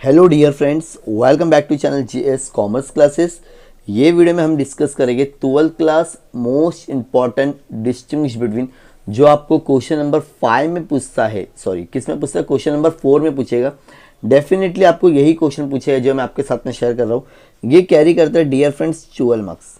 Hello dear friends, welcome back to channel GS commerce classes. ये video में हम discuss करेंगे 12th class most important distinguish between, जो आपको क्वेश्चन नंबर 5 में पूछता है, सॉरी किस में पूछता है, क्वेश्चन नंबर 4 में पूछेगा। डेफिनेटली आपको यही क्वेश्चन पूछेगा जो मैं आपके साथ में शेयर कर रहा हूँ। ये कैरी करता है dear friends 12 marks.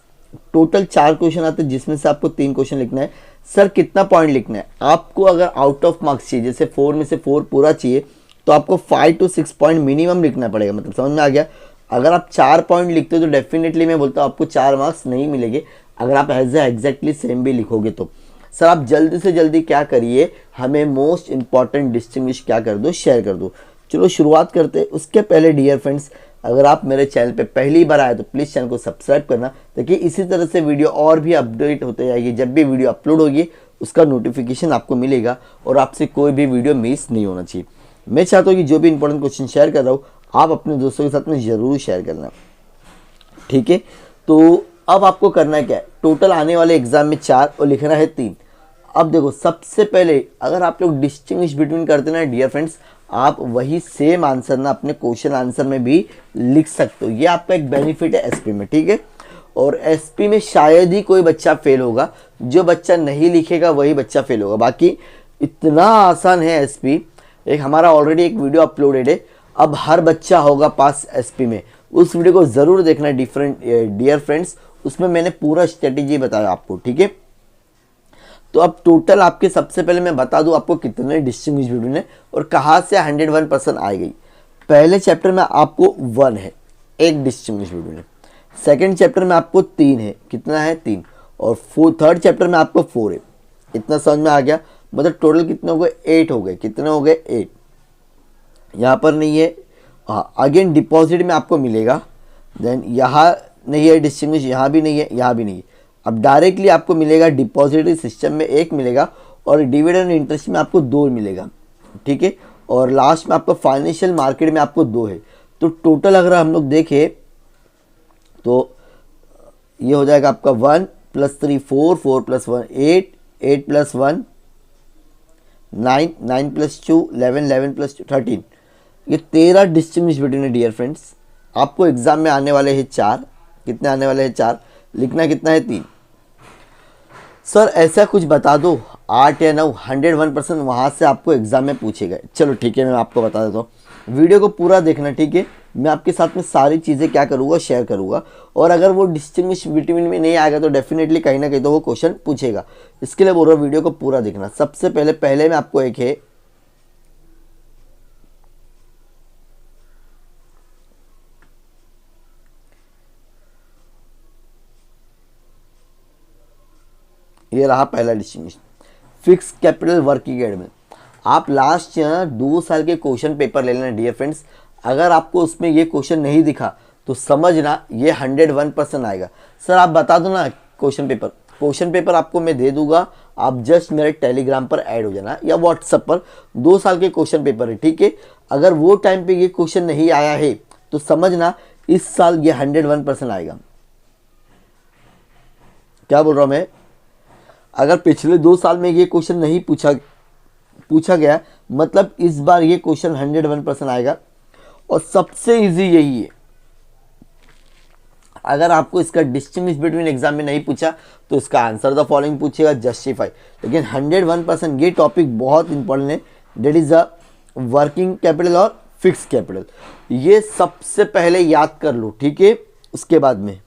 Total 4 question आते हैं जिसमें से आपको 3 क्वेश्चन लिखना है। सर कितना पॉइंट लिखना है आपको? अगर आउट ऑफ मार्क्स चाहिए, जैसे 4 में से 4 पूरा चाहिए, तो आपको 5 to 6 पॉइंट मिनिमम लिखना पड़ेगा। मतलब समझ में आ गया? अगर आप 4 पॉइंट लिखते हो तो डेफिनेटली मैं बोलता हूँ आपको 4 मार्क्स नहीं मिलेंगे। अगर आप एग्जैक्टली सेम भी लिखोगे तो सर आप जल्दी से जल्दी क्या करिए, हमें मोस्ट इंपॉर्टेंट डिस्टिंग्विश क्या कर दो, शेयर कर दो। चलो शुरुआत करते हैं। उसके पहले डियर फ्रेंड्स, अगर आप मेरे चैनल पे पहली बार आए तो प्लीज़ चैनल को सब्सक्राइब करना, ताकि इसी तरह से वीडियो और भी अपडेट होते जाएगी। जब भी वीडियो अपलोड होगी उसका नोटिफिकेशन आपको मिलेगा और आपसे कोई भी वीडियो मिस नहीं होना चाहिए। मैं चाहता हूँ कि जो भी इंपॉर्टेंट क्वेश्चन शेयर कर रहा हूँ आप अपने दोस्तों के साथ में ज़रूर शेयर करना, ठीक है। तो अब आपको करना है क्या है, टोटल आने वाले एग्जाम में 4 और लिखना है 3। अब देखो, सबसे पहले अगर आप लोग डिस्टिंग्विश बिटवीन करते ना डियर फ्रेंड्स, आप वही सेम आंसर ना अपने क्वेश्चन आंसर में भी लिख सकते हो। ये आपका एक बेनिफिट है एसपी में, ठीक है। और एसपी में शायद ही कोई बच्चा फेल होगा, जो बच्चा नहीं लिखेगा वही बच्चा फेल होगा। बाकी इतना आसान है एसपी। एक हमारा ऑलरेडी एक वीडियो अपलोडेड है, अब हर बच्चा होगा पास एसपी में। उस वीडियो को ज़रूर देखना डियर फ्रेंड्स, उसमें मैंने पूरा स्ट्रेटेजी बताया आपको, ठीक है। तो अब टोटल आपके सबसे पहले मैं बता दूं आपको कितने डिस्टिंग्विश बिटवीन है और कहाँ से 101% आ गई। पहले चैप्टर में आपको 1 है, एक डिस्टिंग्विश बिटवीन है। सेकेंड चैप्टर में आपको 3 है, कितना है 3। और थर्ड चैप्टर में आपको 4 है। इतना समझ में आ गया? मतलब टोटल कितने हो गए, 8 हो गए। कितने हो गए, 8। यहाँ पर नहीं है, हाँ अगेन डिपॉजिट में आपको मिलेगा। देन यहाँ नहीं है डिस्टिंग्विश, यहाँ भी नहीं है, यहाँ भी नहीं है। अब डायरेक्टली आपको मिलेगा डिपॉजिटरी सिस्टम में 1 मिलेगा और डिविडेंड इंटरेस्ट में आपको 2 मिलेगा, ठीक है। और लास्ट में आपको फाइनेंशियल मार्केट में आपको 2 है। तो टोटल अगर हम लोग देखें तो ये हो जाएगा आपका 1 + 3 4, 4 + 1 8, 8 + 1 9, 9 + 2 11, 11 + 2 13। ये 13 डिस्टिंग्विश बिटवीन है डियर फ्रेंड्स। आपको एग्जाम में आने वाले हैं 4। कितने आने वाले हैं, 4। लिखना कितना है, 3। सर ऐसा कुछ बता दो 8 या 9, 101% वहाँ से आपको एग्जाम में पूछेगा। चलो ठीक है, मैं आपको बता देता हूँ। वीडियो को पूरा देखना, ठीक है। मैं आपके साथ में सारी चीज़ें क्या करूँगा, शेयर करूँगा। और अगर वो डिस्टिंग्विश बिटवीन में नहीं आएगा तो डेफिनेटली कहीं ना कहीं तो वो क्वेश्चन पूछेगा। इसके लिए बोल रहा हूँ वीडियो को पूरा देखना। सबसे पहले में आपको एक है, ये रहा पहला डिस्टिंग्विश, फिक्स कैपिटल वर्किंग एड। आप लास्ट 2 साल के क्वेश्चन पेपर ले लेना डियर फ्रेंड्स। अगर आपको उसमें ये क्वेश्चन नहीं दिखा तो समझना ये 101% आएगा। सर आप बता दो ना क्वेश्चन पेपर आपको मैं दे दूंगा, आप जस्ट मेरे टेलीग्राम पर ऐड हो जाना या व्हाट्सएप पर। 2 साल के क्वेश्चन पेपर है, ठीक है। अगर वो टाइम पे ये क्वेश्चन नहीं आया है तो समझना इस साल ये 101% आएगा। क्या बोल रहा हूँ मैं? अगर पिछले 2 साल में ये क्वेश्चन नहीं पूछा गया, मतलब इस बार ये क्वेश्चन 101% आएगा। और सबसे इजी यही है। अगर आपको इसका डिस्टिंग्विश बिटवीन एग्जाम में नहीं पूछा तो इसका आंसर द फॉलोइंग पूछेगा, जस्टिफाई। लेकिन 101% ये टॉपिक बहुत इंपॉर्टेंट है, that is the working capital और फिक्स कैपिटल। ये सबसे पहले याद कर लो, ठीक है। उसके बाद में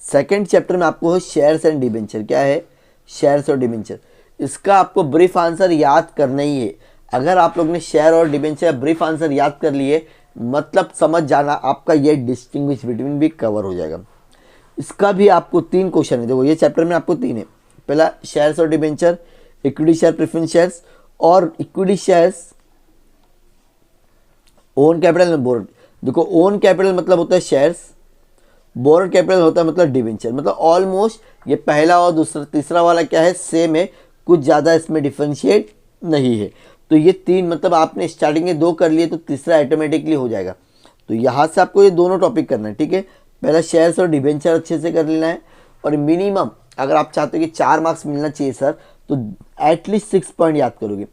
सेकेंड चैप्टर में आपको शेयर्स एंड डिबेंचर। क्या है, शेयर्स और डिबेंचर। इसका आपको ब्रीफ आंसर याद करना ही है। अगर आप लोग ने शेयर और डिबेंचर ब्रीफ आंसर याद कर लिए, मतलब समझ जाना आपका ये डिस्टिंग्विश बिटवीन भी कवर हो जाएगा। इसका भी आपको 3 क्वेश्चन है। देखो ये चैप्टर में आपको 3 है। पहला शेयर्स और debenture, equity share preference shares और equity shares, own capital and borrowed. देखो ओन कैपिटल मतलब होता है शेयर्स, बोरोड कैपिटल होता है मतलब डिबेंचर। मतलब ऑलमोस्ट ये पहला और दूसरा तीसरा वाला क्या है, सेम है, कुछ ज़्यादा इसमें डिफरेंशिएट नहीं है। तो ये 3 मतलब आपने स्टार्टिंग में 2 कर लिए तो तीसरा ऑटोमेटिकली हो जाएगा। तो यहाँ से आपको ये दोनों टॉपिक करना है, ठीक है। पहला शेयर्स और डिबेंचर अच्छे से कर लेना है। और मिनिमम अगर आप चाहते हो कि 4 मार्क्स मिलना चाहिए सर, तो एटलीस्ट 6 पॉइंट याद करोगे।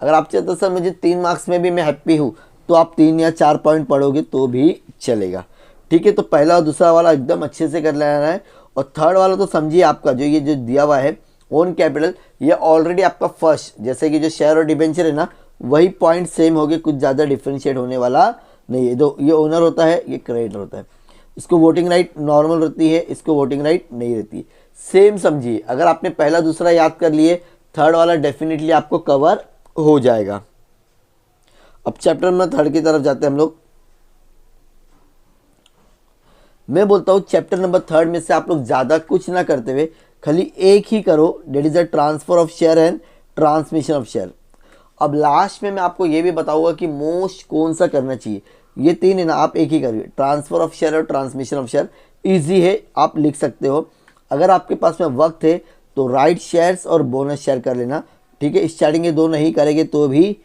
अगर आप चाहते हो सर मुझे 3 मार्क्स में भी मैं हैप्पी हूँ, तो आप 3 या 4 पॉइंट पढ़ोगे तो भी चलेगा। ठीक है, तो पहला और दूसरा वाला एकदम अच्छे से कर लेना है। और थर्ड वाला तो समझिए आपका जो ये जो दिया हुआ है ओन कैपिटल, ये ऑलरेडी आपका फर्स्ट, जैसे कि जो शेयर और डिबेंचर है ना, वही पॉइंट सेम हो गए, कुछ ज़्यादा डिफ्रेंशिएट होने वाला नहीं है। तो ये ओनर होता है, ये क्रेडिटर होता है। इसको वोटिंग राइट नॉर्मल रहती है, इसको वोटिंग राइट नहीं रहती। सेम समझिए, अगर आपने पहला दूसरा याद कर लिए, थर्ड वाला डेफिनेटली आपको कवर हो जाएगा। अब चैप्टर नंबर थर्ड की तरफ जाते हैं हम लोग। मैं बोलता हूँ चैप्टर नंबर थर्ड में से आप लोग ज़्यादा कुछ ना करते हुए खाली एक ही करो, that is the transfer of share and transmission of share. अब लास्ट में मैं आपको ये भी बताऊंगा कि मोस्ट कौन सा करना चाहिए। ये तीन है ना, आप एक ही करिए, ट्रांसफर ऑफ शेयर और ट्रांसमिशन ऑफ शेयर। ईजी है, आप लिख सकते हो। अगर आपके पास में वक्त है तो राइट शेयर्स और बोनस शेयर कर लेना। ठीक है, स्टार्टिंग के दो नहीं करेंगे तो भी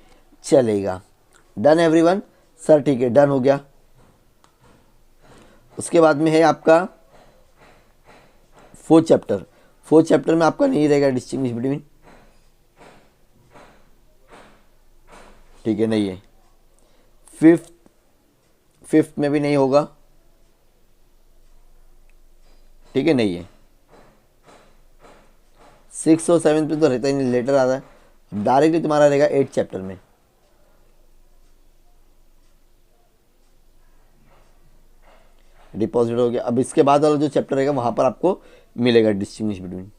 चलेगा। Done everyone? सर ठीक है, डन हो गया। उसके बाद में है आपका फोर्थ चैप्टर। फोर्थ चैप्टर में आपका नहीं रहेगा डिस्टिंग्विश बिटवीन, ठीक है, नहीं है। फिफ्थ में भी नहीं होगा, ठीक है, नहीं है। सिक्स और सेवन्थ में तो रहता ही नहीं, लेटर आता है। डायरेक्टली तुम्हारा रहेगा एट चैप्टर में। डिपॉजिट हो गया। अब इसके बाद वाला जो चैप्टर रहेगा वहां पर आपको मिलेगा डिस्टिंग्विश बिटवीन।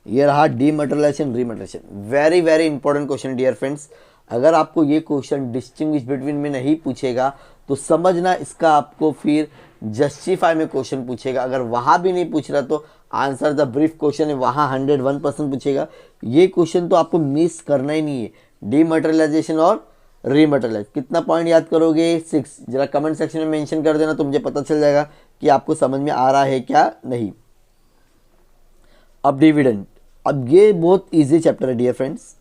ये रहा dematerialisation rematerialisation. Very very important question dear friends. अगर आपको ये क्वेश्चन डिस्टिंग्विश बिटवीन में नहीं पूछेगा तो समझना इसका आपको फिर जस्टिफाई में क्वेश्चन पूछेगा। अगर वहां भी नहीं पूछ रहा तो आंसर द ब्रीफ क्वेश्चन है, वहां 101% पूछेगा। ये क्वेश्चन तो आपको मिस करना ही नहीं है। डीमटेरियलाइजेशन और रीमटेरियलाइज कितना पॉइंट याद करोगे? 6। जरा कमेंट सेक्शन में मेंशन कर देना तो मुझे पता चल जाएगा कि आपको समझ में आ रहा है क्या नहीं। अब डिविडेंड, अब ये बहुत इजी चैप्टर है डियर फ्रेंड्स।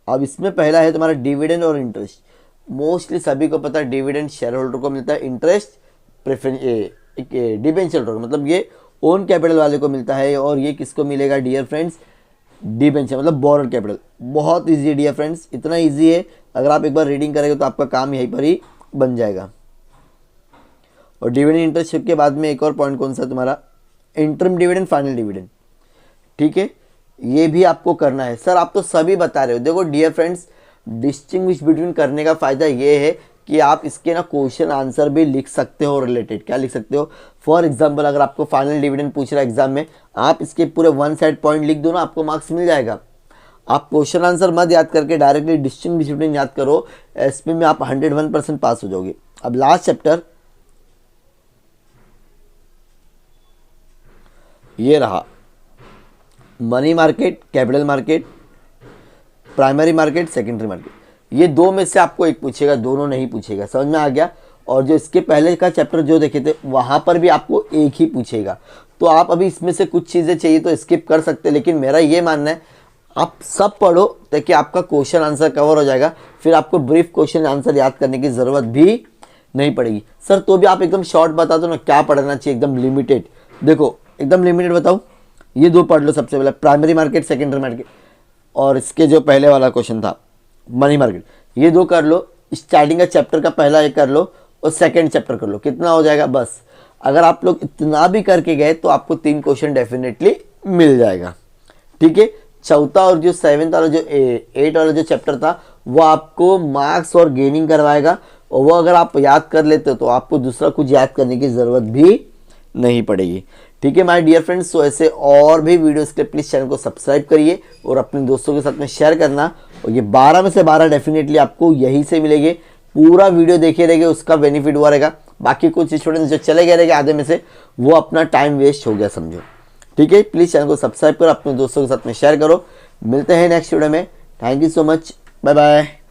अब इसमें पहला है तुम्हारा डिविडेंड और इंटरेस्ट। मोस्टली सभी को पता है डिविडेंड शेयर होल्डर को मिलता है, इंटरेस्ट प्रेफरेंस डिबेंचर होल्डर, मतलब ये ओन कैपिटल वाले को मिलता है। और ये किसको मिलेगा डियर फ्रेंड्स? डिबेंचर मतलब बोरोड कैपिटल। बहुत इजी है डियर फ्रेंड्स, इतना इजी है अगर आप एक बार रीडिंग करेंगे तो आपका काम यहीं पर ही बन जाएगा। और डिविडेंड इंटरेस्ट के बाद में एक और पॉइंट कौन सा तुम्हारा? Interim dividend, final dividend. ठीक है, ये भी आपको करना है। सर आप तो सभी बता रहे हो। देखो डियर फ्रेंड्स, डिस्टिंग्विश बिटवीन करने का फायदा ये है कि आप इसके ना क्वेश्चन आंसर भी लिख सकते हो रिलेटेड। क्या लिख सकते हो? फॉर एग्जांपल अगर आपको फाइनल डिविडेंड पूछ रहा है एग्जाम में, आप इसके पूरे वन साइड पॉइंट लिख दो ना, आपको मार्क्स मिल जाएगा। आप क्वेश्चन आंसर मत याद करके डायरेक्टली डिस्टिंग्विश बिटवीन याद करो, एसपी में आप 101% पास हो जाओगे। अब लास्ट चैप्टर ये रहा, money market, capital market, primary market, secondary market. ये दो में से आपको एक पूछेगा, दोनों नहीं पूछेगा। समझ में आ गया? और जो इसके पहले का चैप्टर जो देखे थे वहां पर भी आपको एक ही पूछेगा। तो आप अभी इसमें से कुछ चीजें चाहिए तो स्किप कर सकते हैं, लेकिन मेरा ये मानना है आप सब पढ़ो ताकि आपका क्वेश्चन आंसर कवर हो जाएगा। फिर आपको ब्रीफ क्वेश्चन आंसर याद करने की जरूरत भी नहीं पड़ेगी। सर तो भी आप एकदम शॉर्ट बता दो ना, क्या पढ़ना चाहिए एकदम लिमिटेड। देखो एकदम लिमिटेड बताओ, ये दो पढ़ लो सबसे पहले, प्राइमरी मार्केट, सेकेंडरी मार्केट, और इसके जो पहले वाला क्वेश्चन था मनी मार्केट, ये दो कर लो। स्टार्टिंग का चैप्टर का पहला एक कर लो और सेकंड चैप्टर कर लो। कितना हो जाएगा? बस अगर आप लोग इतना भी करके गए तो आपको 3 क्वेश्चन डेफिनेटली मिल जाएगा। ठीक है, चौथा और जो 7th वाला जो 8 वाला जो चैप्टर था वो आपको मार्क्स और गेनिंग करवाएगा, और वो अगर आप याद कर लेते हो तो आपको दूसरा कुछ याद करने की जरूरत भी नहीं पड़ेगी। ठीक है माय डियर फ्रेंड्स, तो ऐसे और भी वीडियोस के प्लीज चैनल को सब्सक्राइब करिए और अपने दोस्तों के साथ में शेयर करना। और ये 12 में से 12 डेफिनेटली आपको यहीं से मिलेंगे। पूरा वीडियो देखे रहेंगे, उसका बेनिफिट हुआ रहेगा। बाकी कुछ स्टूडेंट्स जो चले गए रहेंगे आधे में से, वो अपना टाइम वेस्ट हो गया समझो। ठीक है, प्लीज चैनल को सब्सक्राइब करो, अपने दोस्तों के साथ में शेयर करो। मिलते हैं नेक्स्ट वीडियो में। Thank you so much, bye bye.